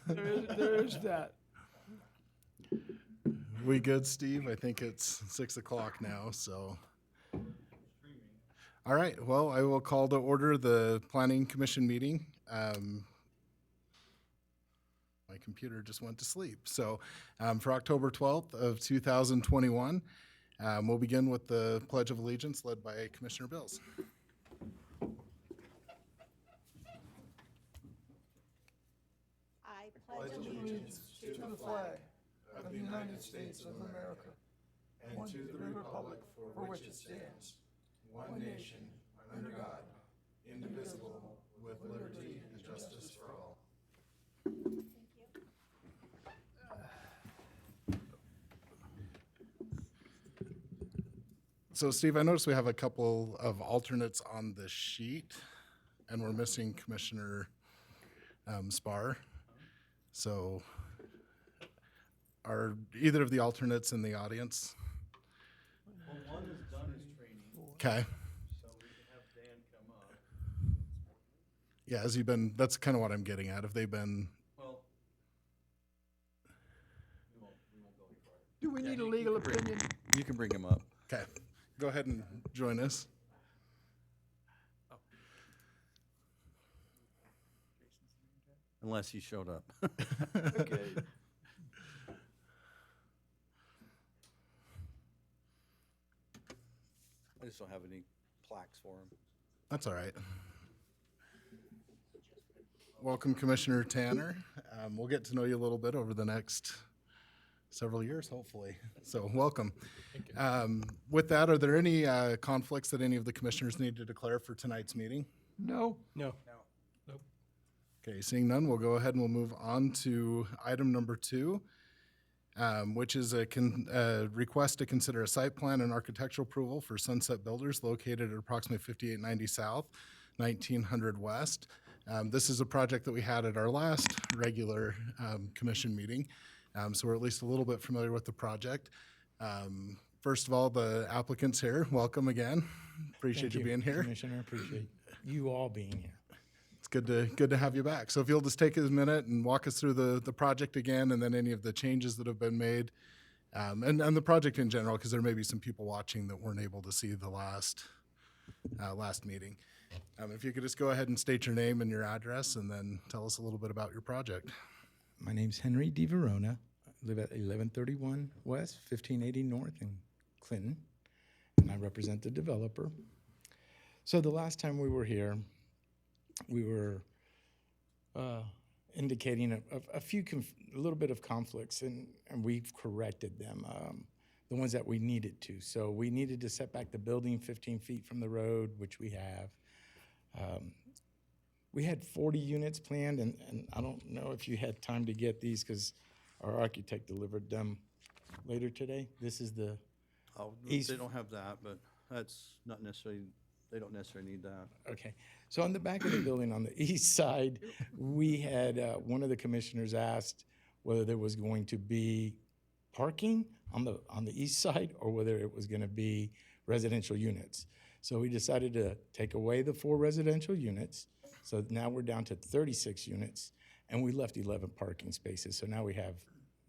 There is that. We good, Steve? I think it's 6 o'clock now, so. All right, well, I will call to order the Planning Commission meeting. My computer just went to sleep. So for October 12th of 2021, we'll begin with the Pledge of Allegiance led by Commissioner Bills. I pledge allegiance to the flag of the United States of America and to the republic for which it stands, one nation, under God, indivisible, with liberty and justice for all. So Steve, I noticed we have a couple of alternates on the sheet, and we're missing Commissioner Spar. So are either of the alternates in the audience? Well, one has done his training, Okay. so we can have Dan come up. Yeah, has he been, that's kind of what I'm getting at. Have they been, Well, we won't go any farther. Do we need a legal opinion? You can bring him up. okay, go ahead and join us. Unless he showed up. Okay. I just don't have any plaques for him. That's all right. Welcome, Commissioner Tanner. We'll get to know you a little bit over the next several years, hopefully. So welcome. With that, are there any conflicts that any of the commissioners need to declare for tonight's meeting? No? No. Okay, seeing none, we'll go ahead and we'll move on to item number 2, which is a request to consider a site plan and architectural approval for Sunset Builders located at approximately 5890 South, 1900 West. This is a project that we had at our last regular commission meeting, so we're at least a little bit familiar with the project. First of all, the applicant's here. Welcome again. Appreciate you being here. Commissioner, appreciate you all being here. It's good to have you back. So if you'll just take a minute and walk us through the project again, and then any of the changes that have been made, and the project in general, because there may be some people watching that weren't able to see the last meeting. If you could just go ahead and state your name and your address, and then tell us a little bit about your project. My name's Henry DiVerona. I live at 1131 West, 1580 North in Clinton, and I represent the developer. So the last time we were here, we were indicating a little bit of conflicts, and we've corrected them, the ones that we needed to. So we needed to set back the building 15 feet from the road, which we have. We had 40 units planned, and I don't know if you had time to get these because our architect delivered them later today. This is the Oh, East- they don't have that, but that's not necessarily, they don't necessarily need that. Okay, so on the back of the building on the east side, we had, one of the commissioners asked whether there was going to be parking on the east side or whether it was gonna be residential units. So we decided to take away the 4 residential units. So now we're down to 36 units, and we left 11 parking spaces. So now we have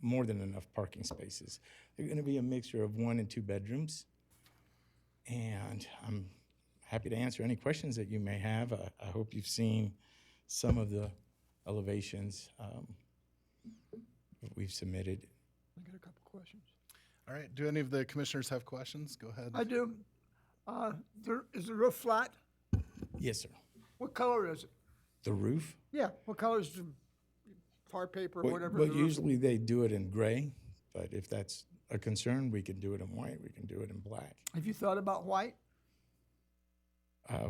more than enough parking spaces. They're gonna be a mixture of 1 and 2 bedrooms. And I'm happy to answer any questions that you may have. I hope you've seen some of the elevations that we've submitted. I got a couple questions. All right, do any of the commissioners have questions? Go ahead. I do. Is the roof flat? Yes, sir. What color is it? The roof? Yeah, what color is the tar paper or Well, whatever? well, the roof- usually they do it in gray, but if that's a concern, we can do it in white, we can do it in black. Have you thought about white?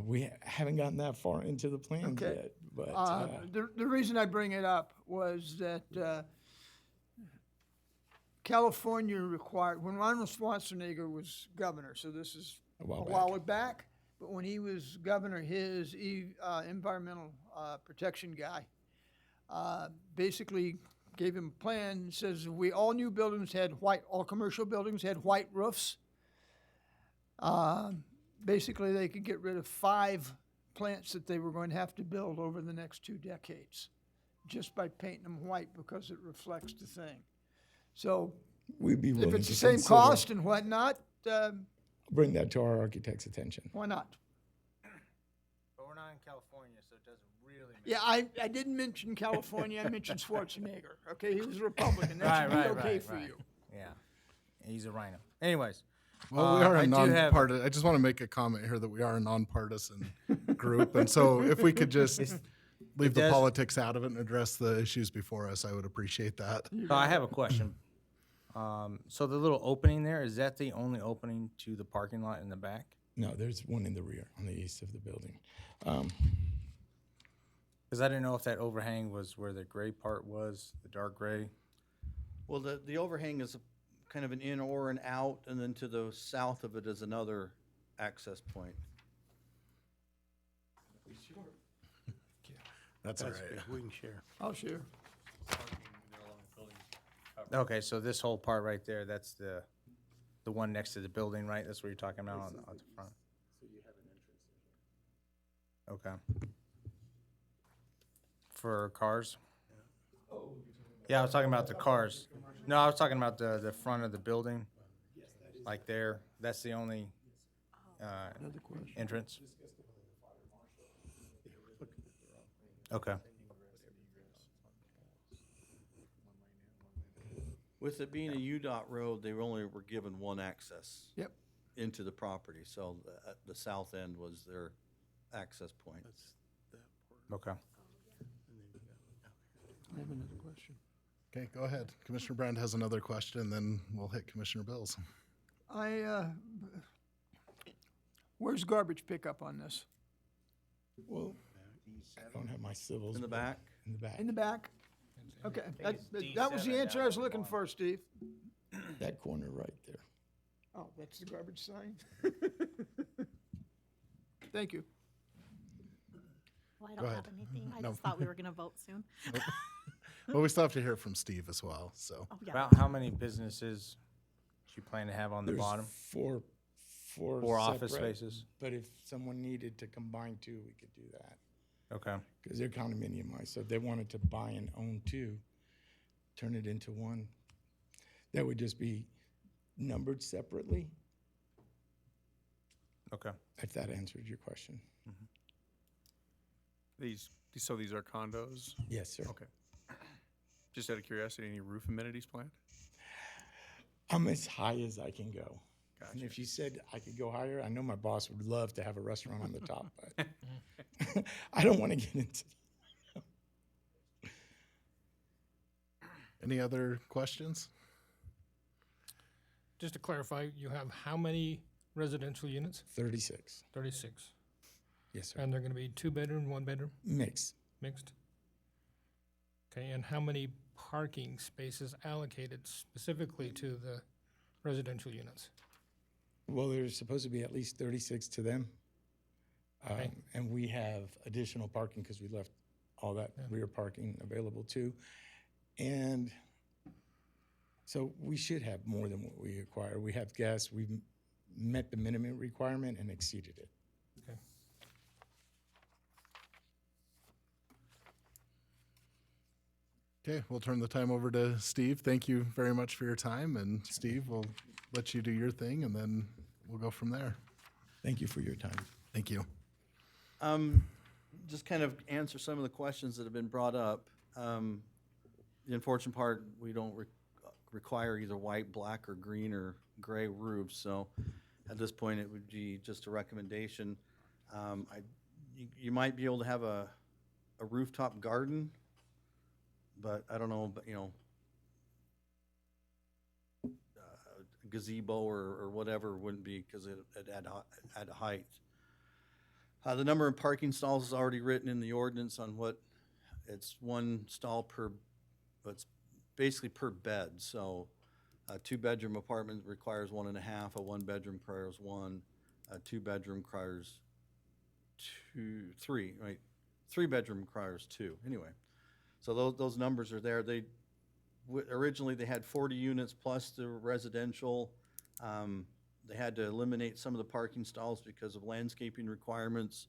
We haven't gotten that far into the plans Okay. yet, but The reason I bring it up was that California required, when Ronald Schwarzenegger was governor, so this is A while a while back, but when he was governor, his environmental protection guy basically gave him a plan, says all new buildings had white, all commercial buildings had white roofs. Basically, they could get rid of 5 plants that they were going to have to build over the next 2 decades. just by painting them white because it reflects the thing. So We'd be if willing it's to the same consider- cost and whatnot, Bring that to our architect's attention. why not? But we're not in California, so it doesn't really make Yeah, I didn't mention California, I mentioned Schwarzenegger, okay? He was a Republican, that Right, should be right, okay right, for right. you. Yeah, he's a rhino. Anyways, Well, we are I a do have- nonpartisan. I just want to make a comment here that we are a nonpartisan group, and so if we could just leave the does- politics out of it and address the issues before us, I would appreciate that. so I have a question. So the little opening there, is that the only opening to the parking lot in the back? No, there's one in the rear, on the east of the building. Because I didn't know if that overhang was where the gray part was, the dark gray. Well, the overhang is kind of an in or an out, and then to the south of it is another access point. That's all right. We can share. I'll share. Okay, so this whole part right there, that's the one next to the building, right? That's what you're talking about on the front? Okay. For cars? Yeah, I was talking about the cars. No, I was talking about the front of the building, like there. That's the only entrance? Okay. With it being a UDOT road, they only were given one access Yep. into the property, so the south end was their access point. Okay. I have another question. Okay, go ahead. Commissioner Brand has another question, then we'll hit Commissioner Bills. Where's garbage pickup on this? Well, I don't have my civils. In the but- back? In the back. In the back? Okay, that was the D7 answer I down was the looking bottom. for, Steve. That corner right there. Oh, that's the garbage sign? Thank you. Well, I Go don't ahead. have anything. I No. just thought we were gonna vote soon. Well, we still have to hear from Steve as well, so. Oh, yeah. About how many businesses do you plan to have on the There's bottom? Four Four office separate, spaces? But if someone needed to combine two, we could do that. Okay. Because they're condominiumized, so if they wanted to buy and own two, turn it into one, that would just be numbered separately, Okay. if that answered your question. So these are condos? Yes, sir. Okay. Just out of curiosity, any roof amenities planned? I'm as high as I can go. And Gotcha. if you said I could go higher, I know my boss would love to have a restaurant on the top, but I don't want to get into. Any other questions? Just to clarify, you have how many residential units? 36. 36. Yes, sir. And they're going to be 2-bedroom, 1-bedroom, Mix. mixed? Okay, and how many parking spaces allocated specifically to the residential units? Well, there's supposed to be at least 36 to them. Okay. And we have additional parking because we left all that rear parking available too. And so we should have more than what we acquire. We have guests, we've met the minimum requirement and exceeded it. Okay. Okay, we'll turn the time over to Steve. Thank you very much for your time, and Steve, we'll let you do your thing, and then we'll go from there. Thank you for your time. Thank you. Just kind of answer some of the questions that have been brought up. The unfortunate part, we don't require either white, black, or green, or gray roofs, so at this point, it would be just a recommendation. You might be able to have a rooftop garden, but I don't know, but, gazebo or whatever wouldn't be, because it add height. The number of parking stalls is already written in the ordinance on what, it's one stall per, it's basically per bed, so a two-bedroom apartment requires 1.5, a one-bedroom requires 1, a two-bedroom requires 3, right? Three-bedroom requires 2, anyway. So those numbers are there. Originally, they had 40 units plus the residential. They had to eliminate some of the parking stalls because of landscaping requirements,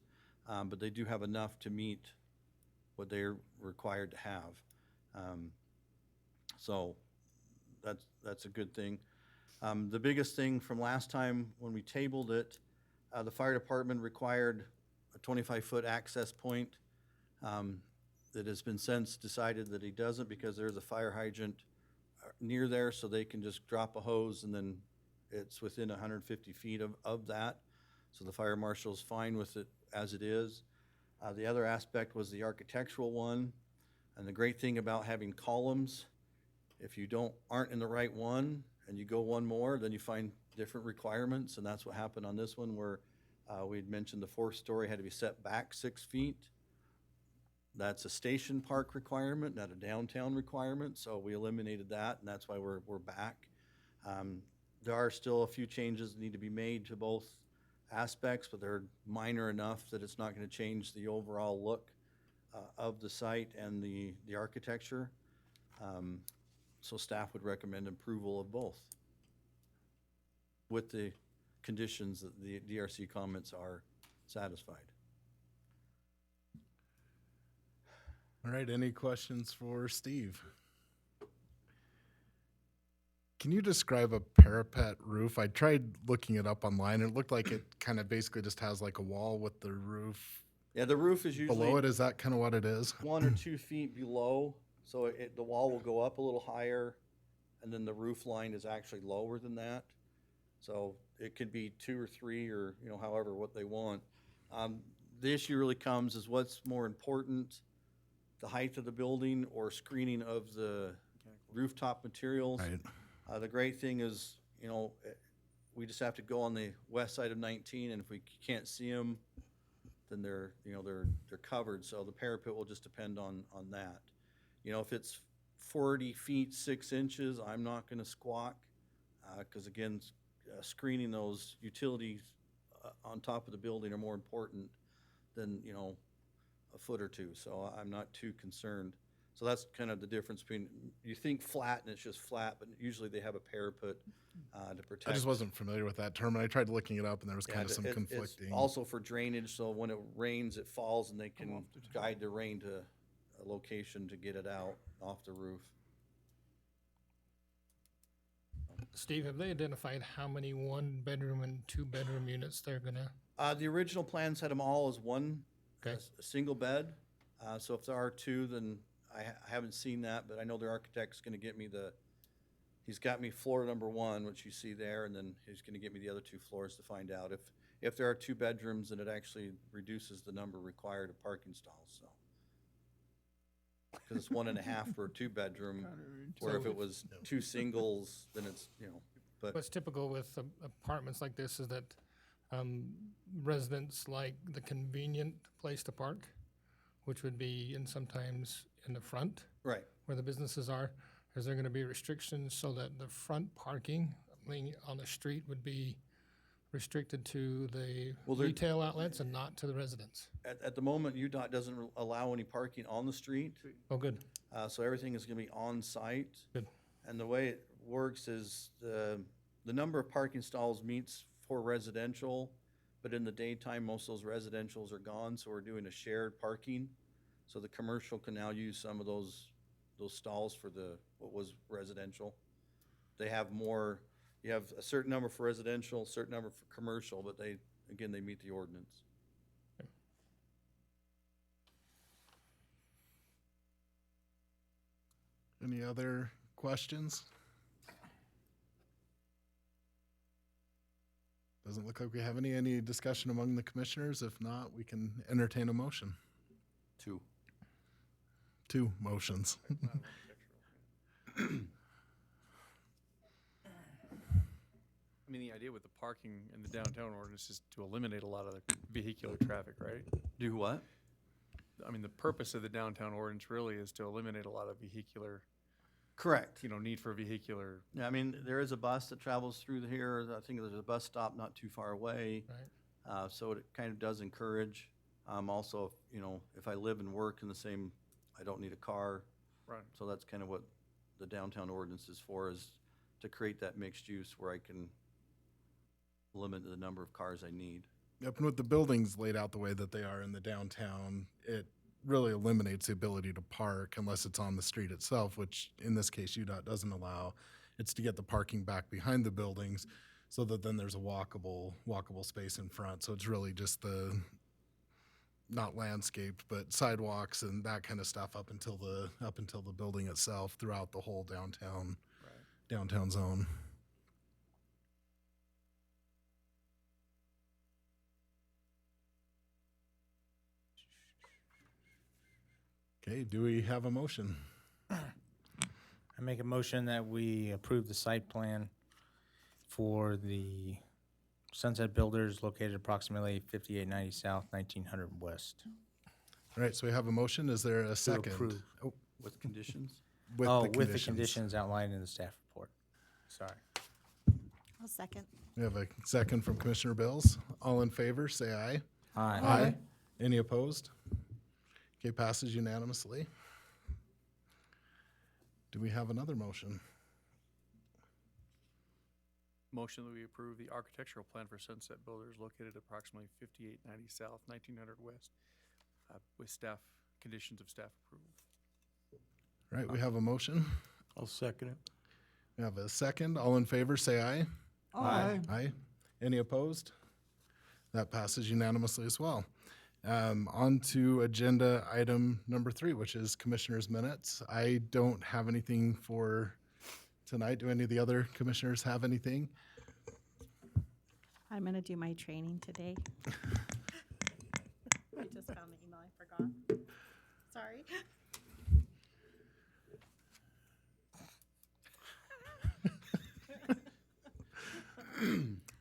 but they do have enough to meet what they're required to have. So that's a good thing. The biggest thing from last time when we tabled it, the fire department required a 25-foot access point. That has been since decided that he doesn't because there's a fire hydrant near there, so they can just drop a hose and then it's within 150 feet of that. So the fire marshal's fine with it as it is. The other aspect was the architectural one. And the great thing about having columns, if you aren't in the right one and you go one more, then you find different requirements. And that's what happened on this one where we'd mentioned the fourth story had to be set back 6 feet. That's a station park requirement, not a downtown requirement, so we eliminated that, and that's why we're back. There are still a few changes that need to be made to both aspects, but they're minor enough that it's not gonna change the overall look of the site and the architecture. So staff would recommend approval of both with the conditions that the DRC comments are satisfied. All right, any questions for Steve? Can you describe a parapet roof? I tried looking it up online. It looked like it kind of basically just has like a wall with the roof Yeah, the roof is below usually it. Is that kind of what it is? 1 or 2 feet below, so the wall will go up a little higher, and then the roof line is actually lower than that. So it could be 2 or 3 or, however, what they want. The issue really comes is what's more important, the height of the building or screening of the rooftop materials. Right. The great thing is, we just have to go on the west side of 19, and if we can't see them, then they're covered. So the parapet will just depend on that. If it's 40 feet 6 inches, I'm not going to squawk because again, screening those utilities on top of the building are more important than a foot or two. So I'm not too concerned. So that's kind of the difference between, you think flat and it's just flat, but usually they have a parapet to protect. I just wasn't familiar with that term, and I tried looking it up, and there was Yeah, kind of some it's conflicting. also for drainage, so when it rains, it falls and they can guide the rain to a location to get it out off the roof. Steve, have they identified how many 1-bedroom and 2-bedroom units they're gonna? The original plans had them all as one, Okay. a single bed. So if there are 2, then I haven't seen that, but I know the architect's gonna get me he's got me floor number 1, which you see there, and then he's gonna get me the other 2 floors to find out. If there are 2 bedrooms, then it actually reduces the number required of parking stalls, so. Because it's 1.5 for a 2-bedroom, where if it was 2 singles, then it's, but. What's typical with apartments like this is that residents like the convenient place to park, which would be sometimes in the front Right. where the businesses are. Is there going to be restrictions so that the front parking on the street would be restricted to the Well, there- retail outlets and not to the residents? At the moment, UDOT doesn't allow any parking on the street, Oh, good. so everything is gonna be on-site. Good. And the way it works is the number of parking stalls meets for residential, but in the daytime, most of those residentials are gone, so we're doing a shared parking. So the commercial can now use some of those stalls for what was residential. They have more, you have a certain number for residential, a certain number for commercial, but they meet the ordinance. Any other questions? Doesn't look like we have any discussion among the commissioners. If not, we can entertain a motion. 2. 2 motions. I mean, the idea with the parking in the downtown ordinance is to eliminate a lot of the vehicular traffic, right? Do what? I mean, the purpose of the downtown ordinance really is to eliminate a lot of vehicular, Correct. need for vehicular. Yeah, I mean, there is a bus that travels through here. I think there's a bus stop not too far away. Right. So it kind of does encourage. Also, if I live and work in the same, I don't need a car. Right. So that's kind of what the downtown ordinance is for, is to create that mixed use where I can limit the number of cars I need. Yep, and with the buildings laid out the way that they are in the downtown, it really eliminates the ability to park unless it's on the street itself, which in this case UDOT doesn't allow. It's to get the parking back behind the buildings so that then there's a walkable space in front. So it's really just the, not landscaped, but sidewalks and that kind of stuff up until the building itself throughout the whole downtown zone. Okay, do we have a motion? I make a motion that we approve the site plan for the Sunset Builders located approximately 5890 South, 1900 West. All right, so we have a motion. Is there a second? approve. Oh, With conditions? with Oh, the with the conditions outlined in the staff report. Sorry. I'll second. We have a second from Commissioner Bills. All in favor, say aye. Aye. Any opposed? Okay, passes unanimously. Do we have another motion? Motion that we approve the architectural plan for Sunset Builders located approximately 5890 South, 1900 West, with staff, conditions of staff approval. All right, we have a motion. I'll second it. We have a second. All in favor, say aye. Aye. Aye. Any opposed? That passes unanimously as well. On to agenda item number 3, which is commissioners' minutes. I don't have anything for tonight. Do any of the other commissioners have anything? I'm gonna do my training today. I just found the email, I forgot. Sorry.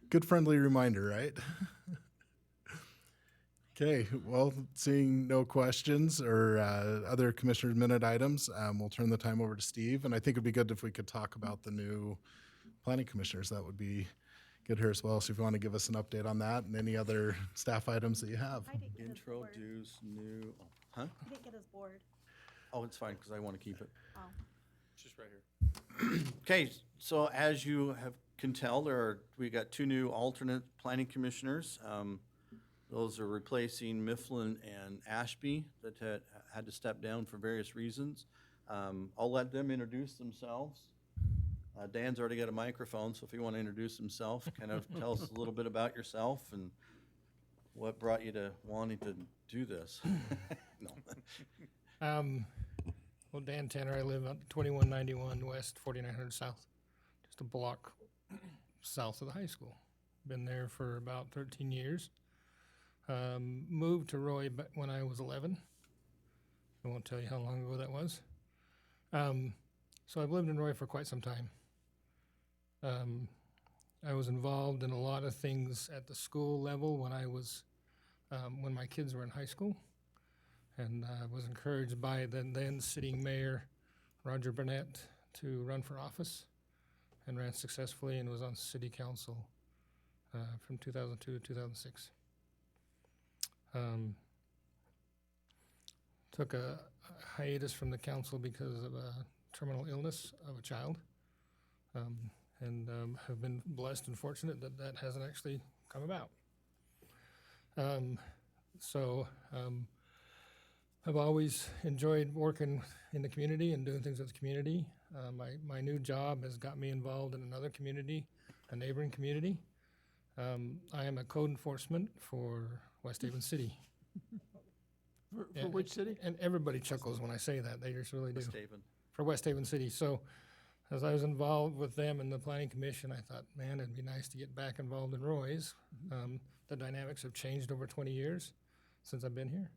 Good friendly reminder, right? Okay, well, seeing no questions or other commissioners' minute items, we'll turn the time over to Steve. And I think it'd be good if we could talk about the new planning commissioners. That would be good here as well. So if you want to give us an update on that and any other staff items that you have. I didn't get his board. Introduce new, huh? I didn't get his board. Oh, it's fine, because I want to keep it. Oh. It's just right here. Okay, so as you can tell, we got 2 new alternate planning commissioners. Those are replacing Mifflin and Ashby that had to step down for various reasons. I'll let them introduce themselves. Dan's already got a microphone, so if you want to introduce himself, kind of tell us a little bit about yourself and what brought you to wanting to do this. No. Well, Dan Tanner, I live on 2191 West, 4900 South, just a block south of the high school. Been there for about 13 years. Moved to Roy when I was 11. I won't tell you how long ago that was. So I've lived in Roy for quite some time. I was involved in a lot of things at the school level when my kids were in high school. And I was encouraged by the then sitting mayor, Roger Burnett, to run for office and ran successfully and was on city council from 2002 to 2006. Took a hiatus from the council because of a terminal illness of a child, and have been blessed and fortunate that that hasn't actually come about. I've always enjoyed working in the community and doing things with the community. My new job has got me involved in another community, a neighboring community. I am a code enforcement for West Haven City. For which city? And everybody chuckles when I say that. They just really do. West Haven. For West Haven City. So as I was involved with them in the planning commission, I thought, man, it'd be nice to get back involved in Roy's. The dynamics have changed over 20 years since I've been here.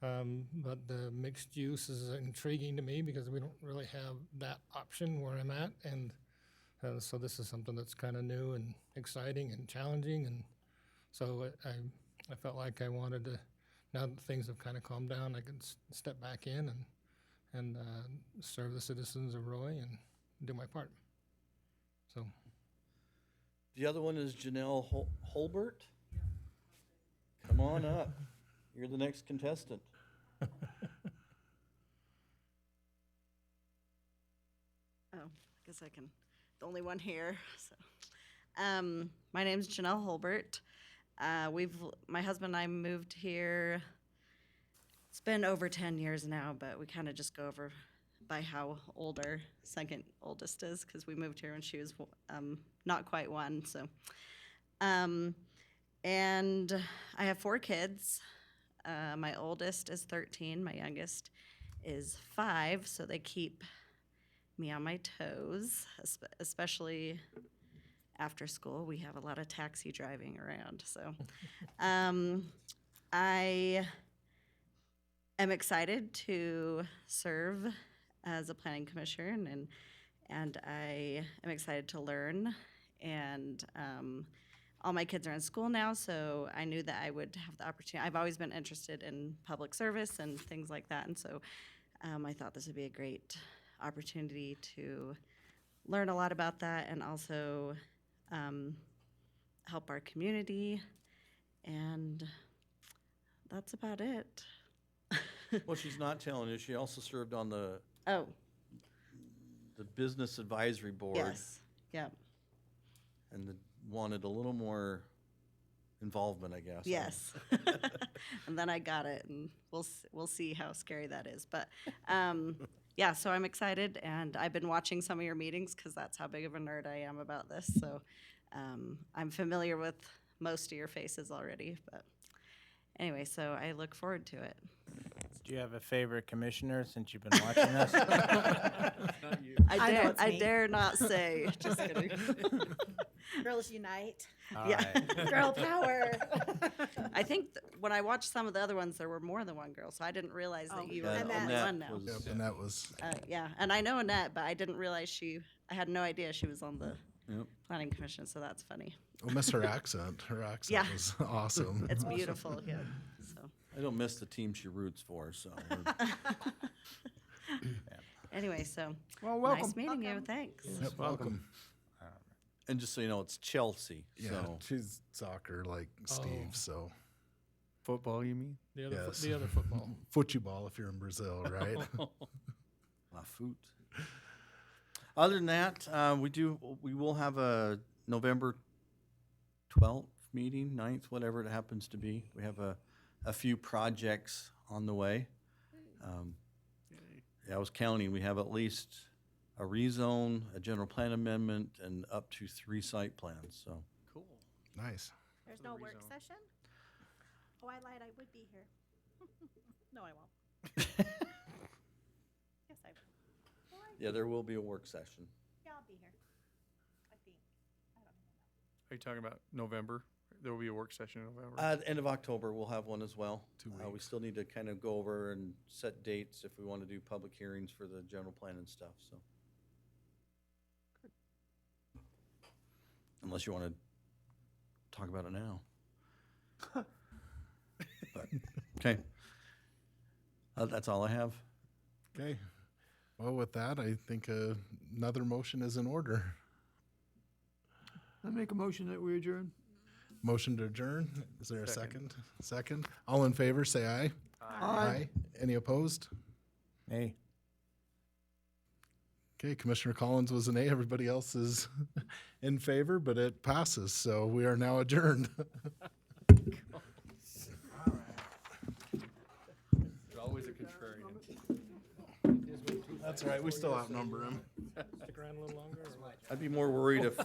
But the mixed use is intriguing to me because we don't really have that option where I'm at. And so this is something that's kind of new and exciting and challenging. And so I felt like I wanted to, now that things have kind of calmed down, I could step back in and serve the citizens of Roy and do my part. So. The other one is Janelle Holbert. Come on up. You're the next contestant. Oh, I guess I can, the only one here, so. My name's Janelle Holbert. My husband and I moved here it's been over 10 years now, but we kind of just go over by how old our second oldest is, because we moved here when she was not quite one. So, and I have 4 kids. My oldest is 13. My youngest is 5. So they keep me on my toes, especially after school. We have a lot of taxi driving around. So I am excited to serve as a planning commissioner, and I am excited to learn. And all my kids are in school now, so I knew that I would have the opportunity. I've always been interested in public service and things like that, and so I thought this would be a great opportunity to learn a lot about that and also help our community. And that's about it. What she's not telling you, she also served on the Oh, Business Advisory Board. yes, yep, And wanted a little more involvement, I guess. yes. And then I got it, and we'll see how scary that is. But yeah, so I'm excited, and I've been watching some of your meetings because that's how big of a nerd I am about this. So I'm familiar with most of your faces already. But anyway, so I look forward to it. Do you have a favorite commissioner since you've been watching us? I dare not say. Just kidding. Girls unite. All Yeah. right. Girl power. I think when I watched some of the other ones, there were more than one girl, so I didn't realize that you were Yeah, the Annette only one now. was- Yep, and that was, Yeah, and I know Annette, but I didn't realize I had no idea she was on the Yep. planning commission, so that's funny. we'll miss her accent. Her accent Yeah. was awesome. It's beautiful, yeah, so. I don't miss the team she roots for, so. Anyway, so, Well, welcome. nice meeting you, thanks. Yep, welcome. And just so you know, it's Chelsea, Yeah, so. she's soccer like Steve, Oh. so Football, you mean? The other, Yes. the other football. football if you're in Brazil, right? La foot. Other than that, we will have a November 12th meeting, 9th, whatever it happens to be. We have a few projects on the way. Yeah, I was counting, we have at least a rezone, a general plan amendment, and up to 3 site plans, so. Cool. Nice. There's For the no work rezone. session? Oh, I lied, I would be here. No, I won't. Yes, I will. Well, Yeah, there will be a work session. yeah, I'll be here. I think. I don't even know. Are you talking about November? There will be a work session in November. At the end of October, we'll have one as well. 2 We weeks. still need to kind of go over and set dates if we want to do public hearings for the general plan and stuff, so. Unless you want to talk about it now. But, okay. That's all I have. Okay. Well, with that, I think another motion is in order. I make a motion that we adjourn. Motion to adjourn. Is there a second? Second. All in favor, say aye. Aye. Any opposed? Hey. Okay, Commissioner Collins was an A. Everybody else is in favor, but it passes, so we are now adjourned. There's always a contrarian. That's right, we still outnumber him. Stick around a little longer or what? I'd be more worried if